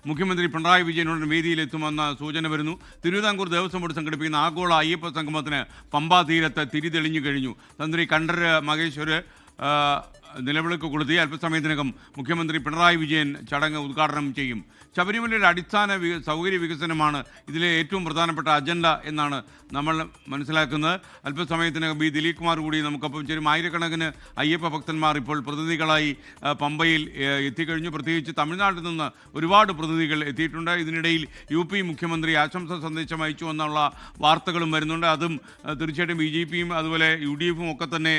മുഖ്യമന്ത്രി പിണറായി വിജയനുടൻ വേദിയിലെത്തുമെന്ന സൂചന വരുന്നു. തിരുവിതാംകൂർ ദേവസ്വം ബോർഡ് സംഘടിപ്പിക്കുന്ന ആഗോള അയ്യപ്പ സംഗമത്തിന് പമ്പാ തീരത്ത് തിരിതെളിഞ്ഞു കഴിഞ്ഞു. തന്ത്രി കണ്ഠരര് മഹേശ്വര് നിലവിളക്ക് കൊളുത്തി അല്പസമയത്തിനകം മുഖ്യമന്ത്രി പിണറായി വിജയൻ ചടങ്ങ് ഉദ്ഘാടനം ചെയ്യും. ശബരിമലയുടെ അടിസ്ഥാന സൗകര്യ വികസനമാണ് ഇതിലെ ഏറ്റവും പ്രധാനപ്പെട്ട അജണ്ട എന്നാണ് നമ്മൾ മനസ്സിലാക്കുന്നത്. അല്പസമയത്തിനകം ബി ദിലീപ് കുമാർ കൂടി നമുക്കൊപ്പം ചേരും. ആയിരക്കണക്കിന് അയ്യപ്പ ഭക്തന്മാർ ഇപ്പോൾ പ്രതിനിധികളായി പമ്പയിൽ എത്തിക്കഴിഞ്ഞു. പ്രത്യേകിച്ച് തമിഴ്നാട്ടിൽ നിന്ന് ഒരുപാട് പ്രതിനിധികൾ എത്തിയിട്ടുണ്ട്. ഇതിനിടയിൽ UP മുഖ്യമന്ത്രി ആശംസാ സന്ദേശം അയച്ചു എന്നുള്ള വാർത്തകളും വരുന്നുണ്ട്. അതും തീർച്ചയായിട്ടും BJPയും അതുപോലെ UDFും ഒക്കെ തന്നെ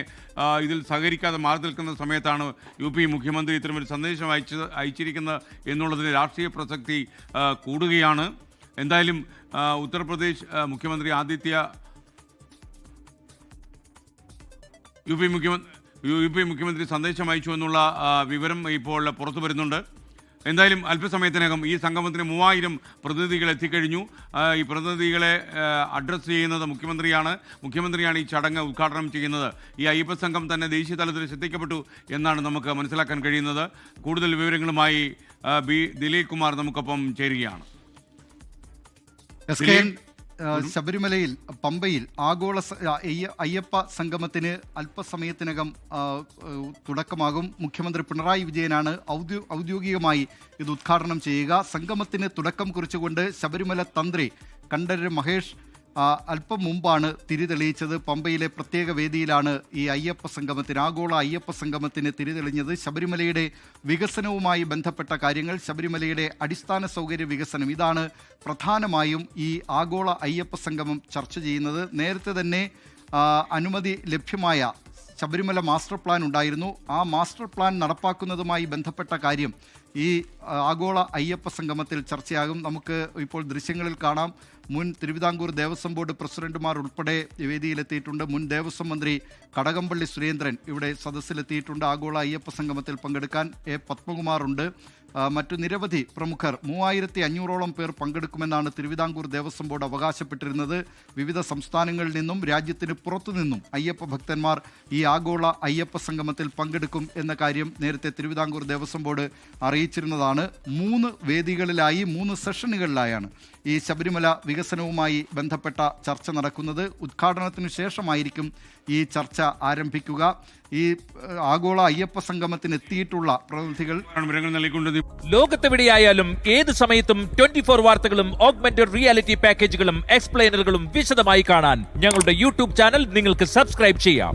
ഇതിൽ സഹകരിക്കാതെ മാറി നിൽക്കുന്ന സമയത്താണ് UP മുഖ്യമന്ത്രി ഇത്തരമൊരു സന്ദേശം അയച്ചിരിക്കുന്നത് എന്നുള്ളതിന് രാഷ്ട്രീയ പ്രസക്തി കൂടുകയാണ്. എന്തായാലും ഉത്തർപ്രദേശ് മുഖ്യമന്ത്രി UP മുഖ്യമന്ത്രി സന്ദേശം അയച്ചു എന്നുള്ള വിവരം ഇപ്പോൾ പുറത്തു വരുന്നുണ്ട്. എന്തായാലും അല്പസമയത്തിനകം ഈ സംഗമത്തിന് 3000 പ്രതിനിധികൾ എത്തിക്കഴിഞ്ഞു. ഈ പ്രതിനിധികളെ അഡ്രസ്സ് ചെയ്യുന്നത് മുഖ്യമന്ത്രിയാണ് ഈ ചടങ്ങ് ഉദ്ഘാടനം ചെയ്യുന്നത്. ഈ അയ്യപ്പ സംഘം തന്നെ ദേശീയ തലത്തിൽ ശ്രദ്ധിക്കപ്പെട്ടു എന്നാണ് നമുക്ക് മനസ്സിലാക്കാൻ കഴിയുന്നത്. കൂടുതൽ വിവരങ്ങളുമായി ബി ദിലീപ് കുമാർ നമുക്കൊപ്പം ചേരുകയാണ്. ശബരിമലയിൽ പമ്പയിൽ ആഗോള അയ്യപ്പ സംഗമത്തിന് അല്പസമയത്തിനകം തുടക്കമാകും. മുഖ്യമന്ത്രി പിണറായി വിജയനാണ് ഔദ്യോഗികമായി ഇത് ഉദ്ഘാടനം ചെയ്യുക. സംഗമത്തിന് തുടക്കം കുറിച്ചുകൊണ്ട് ശബരിമല തന്ത്രി കണ്ഠരര് മഹേഷ് അല്പം മുമ്പാണ് തിരിതെളിയിച്ചത്. പമ്പയിലെ പ്രത്യേക വേദിയിലാണ് ഈ ആഗോള അയ്യപ്പ സംഗമത്തിന് തിരിതെളിഞ്ഞത്. ശബരിമലയുടെ വികസനവുമായി ബന്ധപ്പെട്ട കാര്യങ്ങൾ, ശബരിമലയുടെ അടിസ്ഥാന സൗകര്യ വികസനം, ഇതാണ് പ്രധാനമായും ഈ ആഗോള അയ്യപ്പ സംഗമം ചർച്ച ചെയ്യുന്നത്. നേരത്തെ തന്നെ അനുമതി ലഭ്യമായ ശബരിമല മാസ്റ്റർ പ്ലാൻ ഉണ്ടായിരുന്നു. ആ മാസ്റ്റർ പ്ലാൻ നടപ്പാക്കുന്നതുമായി ബന്ധപ്പെട്ട കാര്യം ഈ ആഗോള അയ്യപ്പ സംഗമത്തിൽ ചർച്ചയാകും. നമുക്ക് ഇപ്പോൾ ദൃശ്യങ്ങളിൽ കാണാം. മുൻ തിരുവിതാംകൂർ ദേവസ്വം ബോർഡ് പ്രസിഡന്റുമാർ ഉൾപ്പെടെ വേദിയിലെത്തിയിട്ടുണ്ട്. മുൻ ദേവസ്വം മന്ത്രി കടകംപള്ളി സുരേന്ദ്രൻ ഇവിടെ സദസ്സിലെത്തിയിട്ടുണ്ട്. ആഗോള അയ്യപ്പ സംഗമത്തിൽ പങ്കെടുക്കാൻ പത്മകുമാറുണ്ട്. മറ്റു നിരവധി പ്രമുഖർ 3500ഓളം പേർ പങ്കെടുക്കുമെന്നാണ് തിരുവിതാംകൂർ ദേവസ്വം ബോർഡ് അവകാശപ്പെട്ടിരുന്നത്. വിവിധ സംസ്ഥാനങ്ങളിൽ നിന്നും രാജ്യത്തിന് പുറത്തുനിന്നും അയ്യപ്പ ഭക്തന്മാർ ഈ ആഗോള അയ്യപ്പ സംഗമത്തിൽ പങ്കെടുക്കും എന്ന കാര്യം നേരത്തെ തിരുവിതാംകൂർ ദേവസ്വം ബോർഡ് അറിയിച്ചിരുന്നതാണ്. 3 വേദികളിലായി 3 സെഷനുകളിലായാണ് ഈ ശബരിമല വികസനവുമായി ബന്ധപ്പെട്ട ചർച്ച നടക്കുന്നത്. ഉദ്ഘാടനത്തിനു ശേഷമായിരിക്കും ഈ ചർച്ച ആരംഭിക്കുക. ഈ ആഗോള അയ്യപ്പ സംഗമത്തിന് എത്തിയിട്ടുള്ള പ്രതിനിധികൾ ലോകത്തെവിടെയായാലും ഏത് സമയത്തും 24 വാർത്തകളും ഓഗ്മെന്റഡ് റിയാലിറ്റി പാക്കേജുകളും എക്സ്പ്ലെയിനറുകളും വിശദമായി കാണാൻ ഞങ്ങളുടെ YouTube ചാനൽ നിങ്ങൾക്ക് സബ്സ്ക്രൈബ് ചെയ്യാം.